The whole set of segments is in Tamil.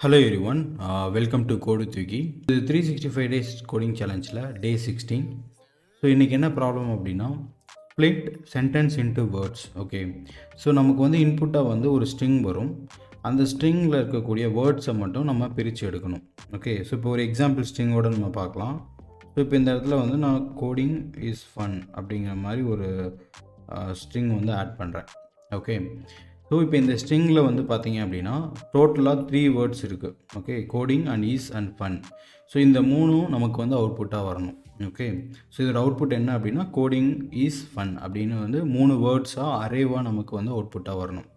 Hello everyone, welcome to Code with Wiki. இது 365 days coding challengeல day 16. ஸோ இன்றைக்கி என்ன ப்ராப்ளம் அப்படின்னா split sentence into words. Okay, so நமக்கு வந்து இன்புட்டாக வந்து ஒரு ஸ்ட்ரிங் வரும். அந்த ஸ்ட்ரிங்கில் இருக்கக்கூடிய வேர்ட்ஸை மட்டும் நம்ம பிரித்து எடுக்கணும். ஓகே, ஸோ இப்போ ஒரு எக்ஸாம்பிள் ஸ்ட்ரிங்கோடு நம்ம பார்க்கலாம். ஸோ இப்போ இந்த இடத்துல வந்து நான் கோடிங் இஸ் ஃபன் அப்படிங்கிற மாதிரி ஒரு ஸ்ட்ரிங் வந்து ஆட் பண்ணுறேன். ஓகே, ஸோ இப்போ இந்த ஸ்ட்ரிங்கில் வந்து பார்த்தீங்க அப்படின்னா டோட்டலாக 3 வேர்ட்ஸ் இருக்குது. Okay, coding and ease and fun. So இந்த மூணும் நமக்கு வந்து அவுட்புட்டாக வரணும். ஓகே, ஸோ இதோட அவுட்புட் என்ன அப்படின்னா கோடிங் ஈஸ் ஃபன் அப்படின்னு வந்து 3 வேர்ட்ஸாக அரேவாக நமக்கு வந்து அவுட்புட்டாக வரணும்.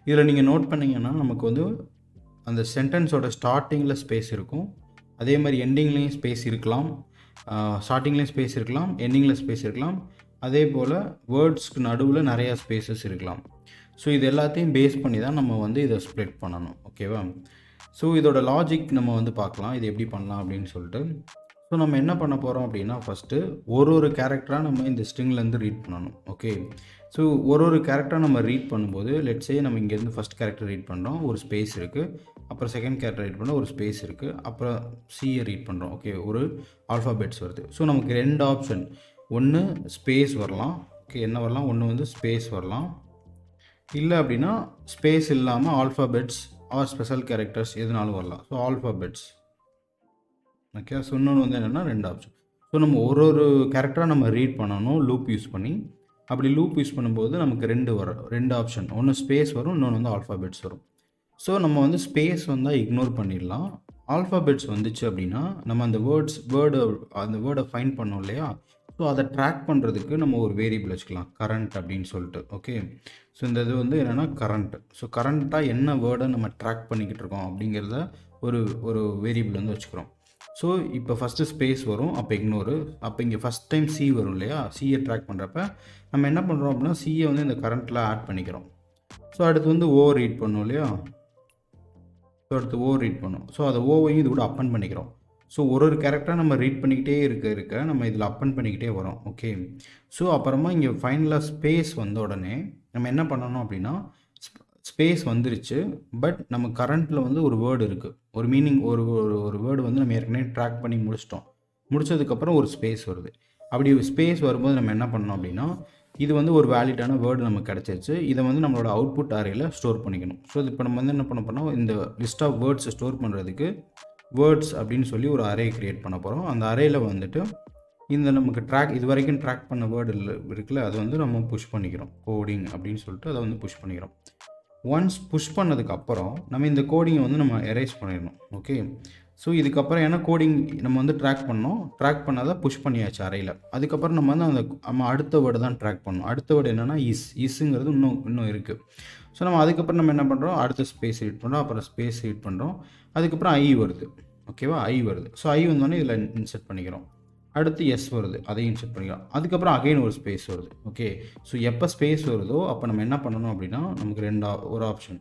இதில் நீங்கள் நோட் பண்ணிங்கன்னா நமக்கு வந்து அந்த சென்டென்ஸோட ஸ்டார்டிங்கில் ஸ்பேஸ் இருக்கும், அதே மாதிரி எண்டிங்லேயும் ஸ்பேஸ் இருக்கலாம், ஸ்டார்டிங்லேயும் ஸ்பேஸ் இருக்கலாம், எண்டிங்கில் ஸ்பேஸ் இருக்கலாம், அதே போல் வேர்ட்ஸ்க்கு நடுவில் நிறையா ஸ்பேசஸ் இருக்கலாம். ஸோ இது எல்லாத்தையும் பேஸ் பண்ணி தான் நம்ம வந்து இதை ஸ்ப்ளிட் பண்ணணும். ஓகேவா? ஸோ இதோட லாஜிக் நம்ம வந்து பார்க்கலாம், இது எப்படி பண்ணலாம் அப்படின்னு சொல்லிட்டு. ஸோ நம்ம என்ன பண்ண போகிறோம் அப்படின்னா ஃபஸ்ட்டு ஒரு கேரக்டராக நம்ம இந்த ஸ்ட்ரிங்லேருந்து ரீட் பண்ணணும். ஓகே, ஸோ ஒரு கேரக்டராக நம்ம ரீட் பண்ணும்போது லெட்ஸே நம்ம இங்கேருந்து ஃபஸ்ட் கேரக்டர் ரீட் பண்ணுறோம், ஒரு ஸ்பேஸ் இருக்குது. அப்புறம் செகண்ட் கேரக்டர் ரீட் பண்ணுறோம், ஒரு ஸ்பேஸ் இருக்குது. அப்புறம் சியை ரீட் பண்ணுறோம். ஓகே, ஒரு ஆல்ஃபாபெட்ஸ் வருது. ஸோ நமக்கு 2 ஆப்ஷன், ஒன்று ஸ்பேஸ் வரலாம். ஓகே, என்ன வரலாம், ஒன்று வந்து ஸ்பேஸ் வரலாம், இல்லை அப்படின்னா ஸ்பேஸ் இல்லாமல் ஆல்ஃபாபெட்ஸ் ஆர் ஸ்பெஷல் கேரக்டர்ஸ் எதுனாலும் வரலாம். So alphabets. ஓகே, ஸோ இன்னொன்று வந்து என்னென்னா 2 ஆப்ஷன். ஸோ நம்ம ஒரு கேரக்டராக நம்ம ரீட் பண்ணணும் லூப் யூஸ் பண்ணி. அப்படி லூப் யூஸ் பண்ணும்போது நமக்கு 2 ஆப்ஷன், ஒன்று ஸ்பேஸ் வரும், இன்னொன்று வந்து ஆல்ஃபாபெட்ஸ் வரும். ஸோ நம்ம வந்து ஸ்பேஸ் வந்தால் இக்னோர் பண்ணிடலாம். ஆல்ஃபாபெட்ஸ் வந்துச்சு அப்படின்னா நம்ம அந்த வேர்டை ஃபைண்ட் பண்ணோம் இல்லையா, ஸோ அதை ட்ராக் பண்ணுறதுக்கு நம்ம ஒரு வேரியபிள் வச்சுக்கலாம், கரண்ட் அப்படின்னு சொல்லிட்டு. ஓகே, ஸோ இந்த இது வந்து என்னென்னா கரண்ட். ஸோ கரண்ட்டாக என்ன வேர்டை நம்ம ட்ராக் பண்ணிக்கிட்டு இருக்கோம் அப்படிங்கிறத ஒரு வேரியபிள் வந்து வச்சுக்கிறோம். ஸோ இப்போ ஃபஸ்ட்டு ஸ்பேஸ் வரும், அப்போ இக்னோரு. அப்போ இங்கே ஃபஸ்ட் டைம் சி வரும் இல்லையா, சியை ட்ராக் பண்ணுறப்ப நம்ம என்ன பண்ணுறோம் அப்படின்னா சியை வந்து இந்த கரண்ட்டில் ஆட் பண்ணிக்கிறோம். ஸோ அடுத்து வந்து ஓ ரீட் பண்ணோம் இல்லையா, ஸோ அடுத்து ஓ ரீட் பண்ணோம். ஸோ அதை ஓவையும் இது கூட அப்பன் பண்ணிக்கிறோம். ஸோ ஒரு கேரக்டராக நம்ம ரீட் பண்ணிக்கிட்டே இருக்க நம்ம இதில் அப்பன் பண்ணிக்கிட்டே வரோம். ஓகே, ஸோ அப்புறமா இங்கே ஃபைனலாக ஸ்பேஸ் வந்த உடனே நம்ம என்ன பண்ணணும் அப்படின்னா ஸ்பேஸ் வந்துருச்சு, பட் நம்ம கரண்ட்டில் வந்து ஒரு வேர்டு இருக்குது, ஒரு மீனிங், ஒரு வேர்டு வந்து நம்ம ஏற்கனவே ட்ராக் பண்ணி முடிச்சதுக்கப்புறம் ஒரு ஸ்பேஸ் வருது. அப்படி ஸ்பேஸ் வரும்போது நம்ம என்ன பண்ணோம் அப்படின்னா இது வந்து ஒரு வேலிடான வேர்டு நமக்கு கிடச்சிருச்சு, இதை வந்து நம்மளோட அவுட்புட் அரேயில் ஸ்டோர் பண்ணிக்கணும். ஸோ இப்போ நம்ம வந்து என்ன பண்ண போகிறோம், இந்த லிஸ்ட் ஆஃப் வேர்ட்ஸை ஸ்டோர் பண்ணுறதுக்கு வேர்ட்ஸ் அப்படின்னு சொல்லி ஒரு அரே க்ரியேட் பண்ண போகிறோம். அந்த அரேயில் வந்துட்டு இந்த நமக்கு இது வரைக்கும் ட்ராக் பண்ண வேர்டு இருக்குல்ல, அதை வந்து நம்ம புஷ் பண்ணிக்கிறோம், கோடிங் அப்படின்னு சொல்லிட்டு அதை வந்து புஷ் பண்ணிக்கிறோம். ஒன்ஸ் புஷ் பண்ணதுக்கப்புறம் நம்ம இந்த கோடிங்கை வந்து நம்ம எரேஸ் பண்ணிடணும். ஓகே, ஸோ இதுக்கப்புறம் ஏன்னா கோடிங் நம்ம வந்து ட்ராக் பண்ணாதான் புஷ் பண்ணியாச்சு அறையில். அதுக்கப்புறம் நம்ம வந்து நம்ம அடுத்த வேர்டு தான் ட்ராக் பண்ணணும். அடுத்த வேர்டு என்னென்னா இஸ்ங்கிறது இன்னும் இருக்குது. ஸோ நம்ம அதுக்கப்புறம் நம்ம என்ன பண்ணுறோம், அடுத்த ஸ்பேஸ் ரீட் பண்ணுறோம், அப்புறம் ஸ்பேஸ் ரீட் பண்ணுறோம், அதுக்கப்புறம் ஐ வருது. ஓகேவா, ஐ வருது. ஸோ ஐ வந்தோடனே இதில் இன்செர்ட் பண்ணிக்கிறோம். அடுத்து எஸ் வருது, அதையும் இன்செர்ட் பண்ணிக்கிறோம். அதுக்கப்புறம் அகைன் ஒரு ஸ்பேஸ் வருது. ஓகே, ஸோ எப்போ ஸ்பேஸ் வருதோ அப்போ நம்ம என்ன பண்ணணும் அப்படின்னா நமக்கு ஒரு ஆப்ஷன்.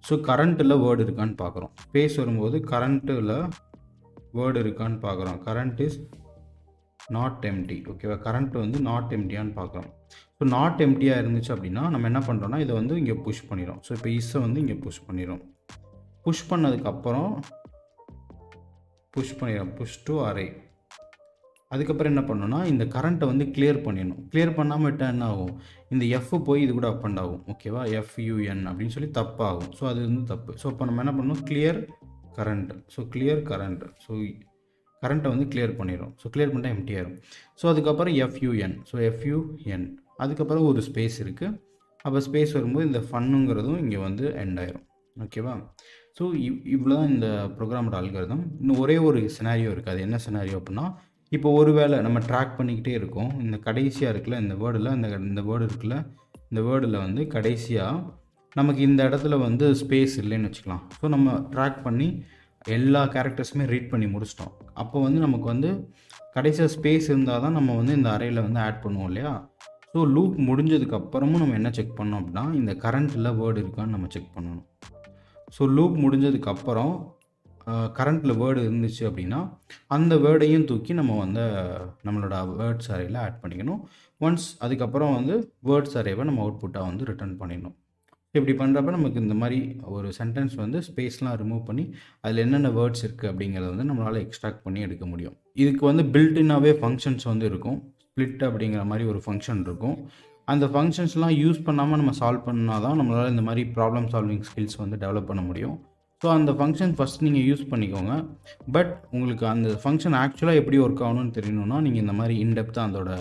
ஸோ கரண்ட்டில் வேர்டு இருக்கான்னு பார்க்குறோம். ஸ்பேஸ் வரும்போது கரண்ட்டில் வேர்டு இருக்கான்னு பார்க்குறோம். Current is not empty. ஓகேவா, கரண்ட் வந்து நாட் எம்டியான்னு பார்க்குறோம். ஸோ நாட் எம்டியாக இருந்துச்சு அப்படின்னா நம்ம என்ன பண்ணுறோம்னா இதை வந்து இங்கே புஷ் பண்ணிடும். ஸோ இப்போ இஸ்ஸை வந்து இங்கே புஷ் பண்ணிடும். புஷ் பண்ணதுக்கப்புறம் புஷ் டு அரே. அதுக்கப்புறம் என்ன பண்ணணும்னா இந்த கரண்ட்டை வந்து கிளியர் பண்ணிடணும். கிளியர் பண்ணாமல் விட்டால் என்ன ஆகும், இந்த எஃப் போய் இது கூட அப்பண்ட் ஆகும். ஓகேவா, FUN அப்படின்னு சொல்லி தப்பாகும். ஸோ அது வந்து தப்பு. ஸோ இப்போ நம்ம என்ன பண்ணணும், clear current. So clear current. So கரண்ட்டை வந்து கிளியர் பண்ணிடும். ஸோ கிளியர் பண்ணிட்டால் எம்டி ஆயிரும். ஸோ அதுக்கப்புறம் FUN. So FUN. அதுக்கப்புறம் ஒரு ஸ்பேஸ் இருக்குது. அப்போ ஸ்பேஸ் வரும்போது இந்த ஃபன்னுங்கிறதும் இங்கே வந்து எண்ட் ஆயிரும். ஓகேவா, ஸோ இவ்வளோ தான் இந்த ப்ரோக்ராமோட அல்காரிதம். இன்னும் ஒரே ஒரு சினாரியோ இருக்குது. அது என்ன சினாரியோ அப்படின்னா இப்போ ஒரு வேளை நம்ம ட்ராக் பண்ணிக்கிட்டே இருக்கோம், இந்த கடைசியாக இருக்குல்ல இந்த வேர்டில், இந்த வேர்டு இருக்குல்ல, இந்த வேர்டில் வந்து கடைசியாக நமக்கு இந்த இடத்துல வந்து ஸ்பேஸ் இல்லைன்னு வச்சுக்கலாம். ஸோ நம்ம ட்ராக் பண்ணி எல்லா கேரக்டர்ஸுமே ரீட் பண்ணி முடிச்சிட்டோம். அப்போ வந்து நமக்கு வந்து கடைசியாக ஸ்பேஸ் இருந்தால் தான் நம்ம வந்து இந்த அரேயில் வந்து ஆட் பண்ணுவோம் இல்லையா. ஸோ லூப் முடிஞ்சதுக்கப்புறமும் நம்ம என்ன செக் பண்ணோம் அப்படின்னா இந்த கரண்ட்டில் வேர்டு இருக்கான்னு நம்ம செக் பண்ணணும். ஸோ லூப் முடிஞ்சதுக்கப்புறம் கரண்ட்டில் வேர்டு இருந்துச்சு அப்படின்னா அந்த வேர்டையும் தூக்கி நம்ம வந்து நம்மளோட வேர்ட்ஸ் அரேயில் ஆட் பண்ணிக்கணும். ஒன்ஸ் அதுக்கப்புறம் வந்து வேர்ட்ஸ் அரேவை நம்ம அவுட்புட்டாக வந்து ரிட்டர்ன் பண்ணிடணும். இப்படி பண்ணுறப்ப நமக்கு இந்த மாதிரி ஒரு சென்டென்ஸ் வந்து ஸ்பேஸ்லாம் ரிமூவ் பண்ணி அதில் என்னென்ன வேர்ட்ஸ் இருக்குது அப்படிங்கிறத வந்து நம்மளால் எக்ஸ்ட்ராக்ட் பண்ணி எடுக்க முடியும். இதுக்கு வந்து பில்டின்னாகவே ஃபங்க்ஷன்ஸ் வந்து இருக்கும். ஸ்ப்ளிட் அப்படிங்கிற மாதிரி ஒரு ஃபங்க்ஷன் இருக்கும். அந்த ஃபங்க்ஷன்ஸ்லாம் யூஸ் பண்ணாமல் நம்ம சால்வ் பண்ணால் தான் நம்மளால் இந்த மாதிரி ப்ராப்ளம் சால்விங் ஸ்கில்ஸ் வந்து டெவலப் பண்ண முடியும். ஸோ அந்த ஃபங்க்ஷன் ஃபஸ்ட் நீங்கள் யூஸ் பண்ணிக்கோங்க. பட் உங்களுக்கு அந்த ஃபங்க்ஷன் ஆக்சுவலாக எப்படி ஒர்க் ஆகணும்னு தெரியணும்னா நீங்கள் இந்த மாதிரி இன்டெப்த்தாக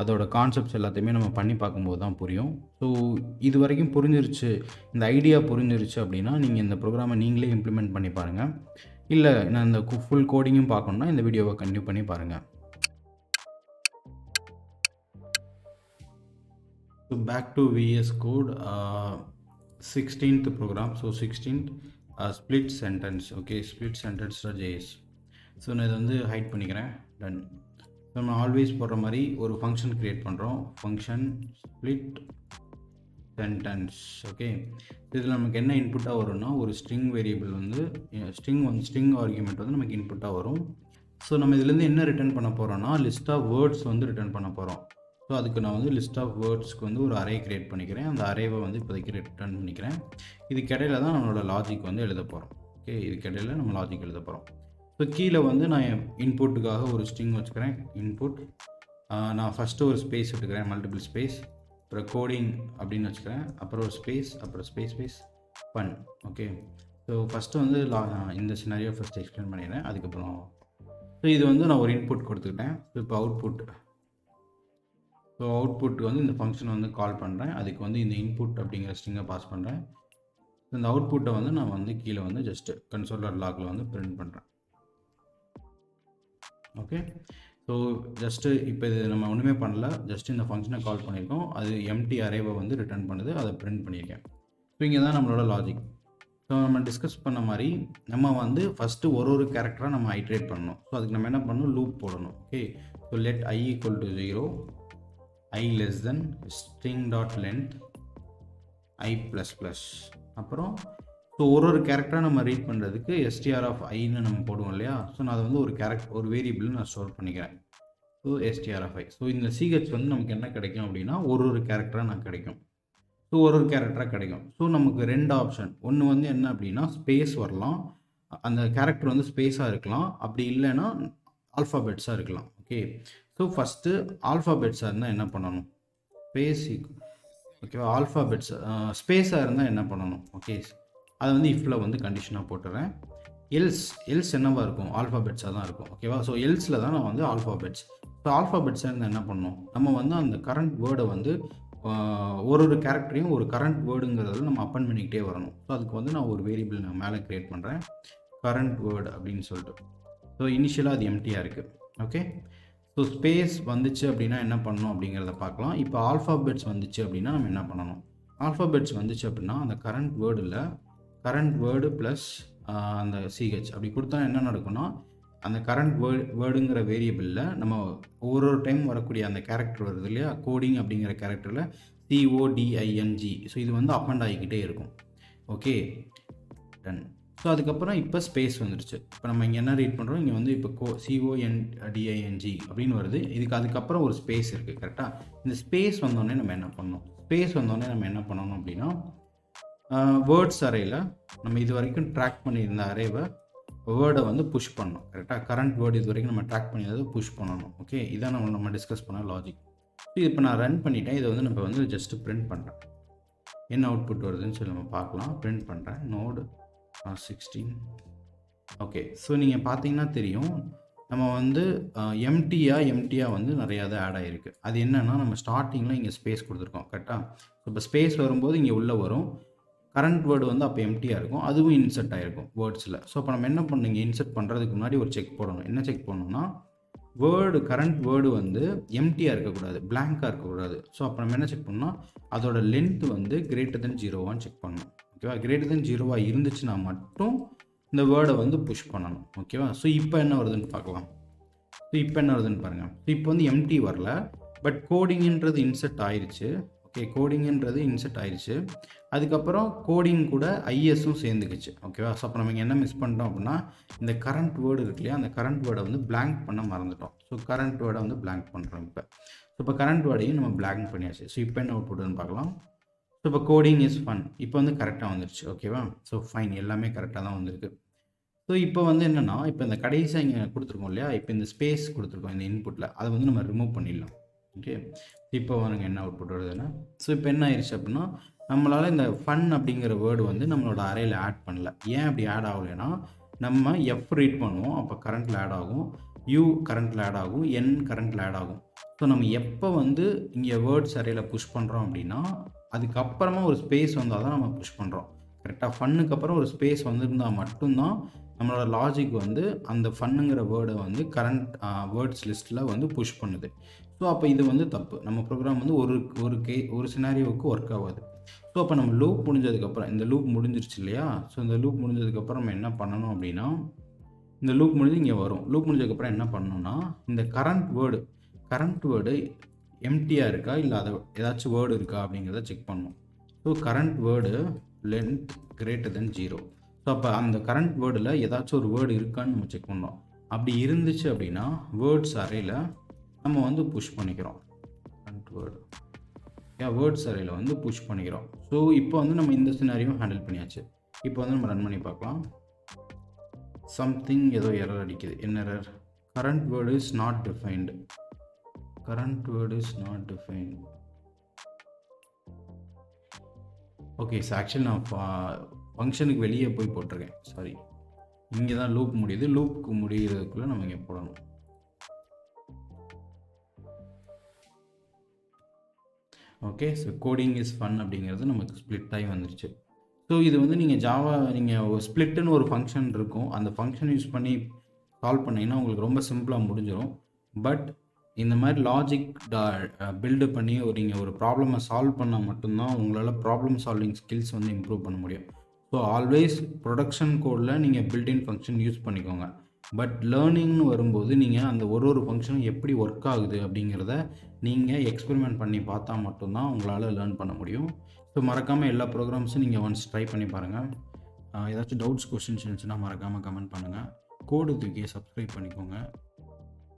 அதோட கான்செப்ட்ஸ் எல்லாத்தையுமே நம்ம பண்ணி பார்க்கும்போது தான் புரியும். ஸோ இது வரைக்கும் புரிஞ்சிருச்சு, இந்த ஐடியா புரிஞ்சிருச்சு அப்படின்னா நீங்கள் இந்த ப்ரோக்ராமை நீங்களே இம்ப்ளிமெண்ட் பண்ணி பாருங்கள். இல்லை நான் இந்த ஃபுல் கோடிங்கும் பார்க்கணுன்னா இந்த வீடியோவை கண்டினியூ பண்ணி பாருங்கள். So back to VS Code 16th program. So 16th split sentence. Okay, split sentence. So நான் இதை வந்து ஹைட் பண்ணிக்கிறேன். டன். நம்ம ஆல்வேஸ் போடுற மாதிரி ஒரு ஃபங்க்ஷன் க்ரியேட் பண்ணுறோம். Function split sentence. ஓகே, இதில் நமக்கு என்ன இன்புட்டாக வரும்னா ஒரு ஸ்ட்ரிங் வேரியபிள் வந்து ஸ்ட்ரிங் ஆர்குமெண்ட் வந்து நமக்கு இன்புட்டாக வரும். ஸோ நம்ம இதுலேருந்து என்ன ரிட்டர்ன் பண்ண போகிறோம்னா லிஸ்ட் ஆஃப் வேர்ட்ஸ் வந்து ரிட்டர்ன் பண்ண போகிறோம். ஸோ அதுக்கு நான் வந்து லிஸ்ட் ஆஃப் வேர்ட்ஸ்க்கு வந்து ஒரு அரே க்ரியேட் பண்ணிக்கிறேன். அந்த அரேவை வந்து இப்போதைக்கு ரிட்டர்ன் பண்ணிக்கிறேன். இதுக்கு இடையில தான் நம்மளோட லாஜிக் வந்து எழுத போகிறோம். ஓகே, இதுக்கு இடையில நம்ம லாஜிக் எழுத போகிறோம். ஸோ கீழே வந்து நான் இன்புட்டுக்காக ஒரு ஸ்ட்ரிங் வச்சுக்கிறேன். இன்புட் நான் ஃபஸ்ட்டு ஒரு ஸ்பேஸ் விட்டுக்கிறேன், மல்டிபிள் ஸ்பேஸ். அப்புறம் கோடிங் அப்படின்னு வச்சுக்கிறேன். அப்புறம் ஒரு ஸ்பேஸ், அப்புறம் space fun. Okay, so first வந்து இந்த சினாரியோ ஃபஸ்ட்டு எக்ஸ்பிளைன் பண்ணிடுறேன். அதுக்கப்புறம் ஸோ இது வந்து நான் ஒரு இன்புட் கொடுத்துக்கிட்டேன். ஸோ இப்போ அவுட்புட் வந்து இந்த ஃபங்க்ஷன் வந்து கால் பண்ணுறேன். அதுக்கு வந்து இந்த இன்புட் அப்படிங்கிற ஸ்ட்ரிங்கை பாஸ் பண்ணுறேன். இந்த அவுட்புட்டை வந்து நான் வந்து கீழே வந்து ஜஸ்ட்டு கன்சோலர் லாகில் வந்து பிரிண்ட் பண்ணுறேன். ஓகே, ஸோ ஜஸ்ட்டு இப்போ இது நம்ம ஒன்றுமே பண்ணல, ஜஸ்ட் இந்த ஃபங்க்ஷனை கால் பண்ணியிருக்கோம். அது எம்டி அரேவை வந்து ரிட்டர்ன் பண்ணுது, அதை பிரிண்ட் பண்ணியிருக்கேன். ஸோ இங்கே தான் நம்மளோட லாஜிக். ஸோ நம்ம டிஸ்கஸ் பண்ண மாதிரி நம்ம வந்து ஃபஸ்ட்டு ஒரு கேரக்டராக நம்ம ஐட்ரேட் பண்ணணும். ஸோ அதுக்கு நம்ம என்ன பண்ணணும், லூப் போடணும். Okay, so let I equal to 0, I less than string.length I ++. அப்புறம் ஸோ ஒரு கேரக்டராக நம்ம ரீட் பண்ணுறதுக்கு str of iன்னு நம்ம போடுவோம் இல்லையா. ஸோ நான் அதை வந்து ஒரு வேரியபிள் நான் ஸ்டோர் பண்ணிக்கிறேன். So str of i. So இந்த CH வந்து நமக்கு என்ன கிடைக்கும் அப்படின்னா ஒரு கேரக்டராக நான் கிடைக்கும். ஸோ ஒரு கேரக்டராக கிடைக்கும். ஸோ நமக்கு 2 ஆப்ஷன். ஒன்று வந்து என்ன அப்படின்னா ஸ்பேஸ் வரலாம், அந்த கேரக்டர் வந்து ஸ்பேஸாக இருக்கலாம், அப்படி இல்லைன்னா ஆல்ஃபாபெட்ஸாக இருக்கலாம். ஓகே, ஸோ ஃபஸ்ட்டு ஆல்ஃபாபெட்ஸாக இருந்தால் என்ன பண்ணணும், ஓகேவா, ஆல்ஃபாபெட்ஸ் ஸ்பேஸாக இருந்தால் என்ன பண்ணணும். ஓகே, அதை வந்து இஃப்பில் வந்து கண்டிஷனாக போட்டுறேன். எல்ஸ் என்னவாக இருக்கும், ஆல்ஃபாபெட்ஸாக தான் இருக்கும். ஓகேவா, ஸோ எல்ஸில் தான் நான் வந்து ஆல்ஃபாபெட்ஸ். ஸோ ஆல்ஃபாபெட்ஸாக இருந்தால் என்ன பண்ணணும், நம்ம வந்து அந்த கரண்ட் வேர்டை வந்து ஒரு கேரக்டரையும் ஒரு கரண்ட் வேர்டுங்கிறதுல நம்ம அப்பன் பண்ணிக்கிட்டே வரணும். ஸோ அதுக்கு வந்து நான் ஒரு வேரியபிள் நான் மேலே க்ரியேட் பண்ணுறேன், கரண்ட் வேர்டு அப்படின்னு சொல்லிட்டு. ஸோ இனிஷியலாக அது எம்டியாக இருக்குது. ஓகே, ஸோ ஸ்பேஸ் வந்துச்சு அப்படின்னா என்ன பண்ணணும் அப்படிங்கிறத பார்க்கலாம். இப்போ ஆல்ஃபாபெட்ஸ் வந்துச்சு அப்படின்னா நம்ம என்ன பண்ணணும், ஆல்ஃபாபெட்ஸ் வந்துச்சு அப்படின்னா அந்த கரண்ட் வேர்டு ப்ளஸ் அந்த CH அப்படி கொடுத்தா என்ன நடக்கும்னா அந்த கரண்ட் வேர்டுங்கிற வேரியபிளில் நம்ம ஒரு டைம் வரக்கூடிய அந்த கேரக்டர் வருது இல்லையா, கோடிங் அப்படிங்கிற கேரக்டரில் CODING. ஸோ இது வந்து அப்பண்ட் ஆகிக்கிட்டே இருக்கும். Okay, ton. ஸோ அதுக்கப்புறம் இப்போ ஸ்பேஸ் வந்துடுச்சு. இப்போ நம்ம இங்கே என்ன ரீட் பண்ணுறோம், இங்கே வந்து இப்போ CONDING அப்படின்னு வருது. அதுக்கப்புறம் ஒரு ஸ்பேஸ் இருக்குது கரெக்டாக. இந்த ஸ்பேஸ் வந்தோடனே நம்ம என்ன பண்ணணும் அப்படின்னா வேர்ட்ஸ் அரேயில் நம்ம இது வரைக்கும் ட்ராக் பண்ணியிருந்த அரேவை வேர்டை வந்து புஷ் பண்ணணும். கரெக்டாக, கரண்ட் வேர்டு இது வரைக்கும் நம்ம ட்ராக் பண்ணியதை புஷ் பண்ணணும். ஓகே, இதான் நம்ம டிஸ்கஸ் பண்ண லாஜிக். இது இப்போ நான் ரன் பண்ணிட்டேன். இதை வந்து நம்ம வந்து ஜஸ்ட்டு பிரிண்ட் பண்ணுறேன். என்ன அவுட்புட் வருதுன்னு சொல்லி நம்ம பார்க்கலாம். பிரிண்ட் பண்ணுறேன் நோடு 16. ஓகே, ஸோ நீங்கள் பார்த்தீங்கன்னா தெரியும் நம்ம வந்து எம்டியாக வந்து நிறையா தான் ஆட் ஆகிருக்கு. அது என்னென்னா நம்ம ஸ்டார்டிங்கில் இங்கே ஸ்பேஸ் கொடுத்துருக்கோம் கரெக்டாக. ஸோ இப்போ ஸ்பேஸ் வரும்போது இங்கே உள்ளே வரும், கரண்ட் வேர்டு வந்து அப்போ எம்டியாக இருக்கும், அதுவும் இன்செர்ட் ஆகிருக்கும் வேர்ட்ஸில். ஸோ அப்போ நம்ம என்ன பண்ணுங்க, இன்செர்ட் பண்ணுறதுக்கு முன்னாடி ஒரு செக் போடணும். என்ன செக் பண்ணணும்னா கரண்ட் வேர்டு வந்து எம்டியாக இருக்கக்கூடாது, பிளாங்காக இருக்கக்கூடாது. ஸோ அப்போ நம்ம என்ன செக் பண்ணோம்னா அதோட லென்த் வந்து .0 செக் பண்ணணும். ஓகேவா, .0 இருந்துச்சுன்னா மட்டும் இந்த வேர்டை வந்து புஷ் பண்ணணும். ஓகேவா, ஸோ இப்போ என்ன வருதுன்னு பார்க்கலாம். ஸோ இப்போ என்ன வருதுன்னு பாருங்கள். ஸோ இப்போ வந்து எம்டி வரல, பட் கோடிங்ன்றது இன்செர்ட் ஆயிடுச்சு. ஓகே, கோடிங்ன்றது இன்செர்ட் ஆயிடுச்சு. அதுக்கப்புறம் கோடிங் கூட ஐஎஸும் சேர்ந்துக்குச்சு. ஓகேவா? ஸோ அப்போ நம்ம இங்கே என்ன மிஸ் பண்ணிட்டோம் அப்படின்னா, இந்த கரண்ட் வேர்டு இருக்கு இல்லையா, அந்த கரண்ட் வேர்டை வந்து பிளாங்க் பண்ண மறந்துட்டோம். ஸோ கரண்ட் வேர்டை வந்து பிளாங்க் பண்ணுறோம் இப்போ. ஸோ இப்போ கரண்ட் வேர்டையும் நம்ம பிளாங்க் பண்ணியாச்சு. ஸோ இப்போ என்ன அவுட்புட்னு பார்க்கலாம். ஸோ இப்போ கோடிங் இஸ் ஃபன் இப்போ வந்து கரெக்டாக வந்துருச்சு. ஓகேவா? ஸோ ஃபைன், எல்லாமே கரெக்டாக தான் வந்திருக்கு. ஸோ இப்போ வந்து என்னென்னா, இப்போ இந்த கடைசியாக இங்கே கொடுத்துருக்கோம் இல்லையா, இப்போ இந்த ஸ்பேஸ் கொடுத்துருக்கோம் இந்த இன்புட்டில், அதை வந்து நம்ம ரிமூவ் பண்ணிடலாம். ஓகே, இப்போ பாருங்க என்ன அவுட்புட் வருதுன்னா, ஸோ இப்போ என்ன ஆயிடுச்சு அப்படின்னா, நம்மளால் இந்த ஃபன் அப்படிங்கிற வேர்டு வந்து நம்மளோட அரேயில் ஆட் பண்ணல. ஏன் அப்படி ஆட் ஆகலைன்னா, நம்ம எஃப் ரீட் பண்ணுவோம், அப்போ கரண்ட்டில் ஆட் ஆகும், யூ கரண்ட்டில் ஆட் ஆகும், என் கரண்ட்டில் ஆட் ஆகும். ஸோ நம்ம எப்போ வந்து இங்கே வேர்ட்ஸ் அரேயில் புஷ் பண்ணுறோம் அப்படின்னா, அதுக்கப்புறமா ஒரு ஸ்பேஸ் வந்தால் தான் நம்ம புஷ் பண்ணுறோம். கரெக்டாக ஃபன்னுக்கு அப்புறம் ஒரு ஸ்பேஸ் வந்திருந்தால் மட்டும்தான் நம்மளோட லாஜிக் வந்து அந்த ஃபன்னுங்கிற வேர்டை வந்து கரண்ட் வேர்ட்ஸ் லிஸ்ட்டில் வந்து புஷ் பண்ணுது. ஸோ அப்போ இது வந்து தப்பு. நம்ம ப்ரோக்ராம் வந்து ஒரு சினாரியோவுக்கு ஒர்க் ஆகாது. ஸோ அப்போ நம்ம லூப் முடிஞ்சதுக்கப்புறம், இந்த லூப் முடிஞ்சிருச்சு இல்லையா, ஸோ இந்த லூப் முடிஞ்சதுக்கப்புறம் நம்ம என்ன பண்ணணும் அப்படின்னா, இந்த லூப் முடிஞ்சு இங்கே வரும். லூப் முடிஞ்சதுக்கப்புறம் என்ன பண்ணணும்னா, இந்த கரண்ட் வேர்டு எம்டியாக இருக்கா, இல்லை அதை ஏதாச்சும் வேர்டு இருக்கா அப்படிங்கிறத செக் பண்ணணும். So current word length greater than 0. So அப்போ அந்த கரண்ட் வேர்டில் ஏதாச்சும் ஒரு வேர்டு இருக்கான்னு நம்ம செக் பண்ணோம். அப்படி இருந்துச்சு அப்படின்னா வேர்ட்ஸ் அரேயில் நம்ம வந்து புஷ் பண்ணிக்கிறோம். கரண்ட் வேர்ட்ஸ் அரேயில் வந்து புஷ் பண்ணிக்கிறோம். ஸோ இப்போ வந்து நம்ம இந்த சினாரியும் ஹேண்டில் பண்ணியாச்சு. இப்போ வந்து நம்ம ரன் பண்ணி பார்க்கலாம். சம்திங் ஏதோ எரர் அடிக்குது. என்ன error? Current word is not defined. Okay, so actually நான் ஃபங்க்ஷனுக்கு வெளியே போய் போட்டிருக்கேன். சாரி, இங்கே தான் லூப் முடியுது. லூப்புக்கு முடிகிறதுக்குள்ளே நம்ம இங்கே போடணும். Okay, so coding is fun அப்படிங்கிறது நமக்கு ஸ்ப்ளிட் ஆகி வந்துருச்சு. ஸோ இது வந்து நீங்கள் ஸ்ப்ளிட்டுன்னு ஒரு ஃபங்க்ஷன் இருக்கும். அந்த ஃபங்க்ஷன் யூஸ் பண்ணி சால்வ் பண்ணிங்கன்னா உங்களுக்கு ரொம்ப சிம்பிளாக முடிஞ்சிடும். பட் இந்த மாதிரி லாஜிக் பில்டு பண்ணி நீங்கள் ஒரு ப்ராப்ளமை சால்வ் பண்ணால் மட்டும்தான் உங்களால் ப்ராப்ளம் சால்விங் ஸ்கில்ஸ் வந்து இம்ப்ரூவ் பண்ண முடியும். ஸோ ஆல்வேஸ் ப்ரொடக்ஷன் கோடில் நீங்கள் பில்டின் ஃபங்க்ஷன் யூஸ் பண்ணிக்கோங்க. பட் லேர்னிங்னு வரும்போது நீங்கள் அந்த ஒரு ஃபங்க்ஷனும் எப்படி ஒர்க் ஆகுது அப்படிங்கிறத நீங்கள் எக்ஸ்பெரிமெண்ட் பண்ணி பார்த்தா மட்டும்தான் உங்களால் லேர்ன் பண்ண முடியும். ஸோ மறக்காமல் எல்லா ப்ரோக்ராம்ஸும் நீங்கள் ஒன்ஸ் ட்ரை பண்ணி பாருங்கள். ஏதாச்சும் டவுட்ஸ், கொஸ்டின்ஸ் இருந்துச்சுன்னா மறக்காமல் கமெண்ட் பண்ணுங்கள். கோடு தூக்கி சப்ஸ்கிரைப் பண்ணிக்கோங்க.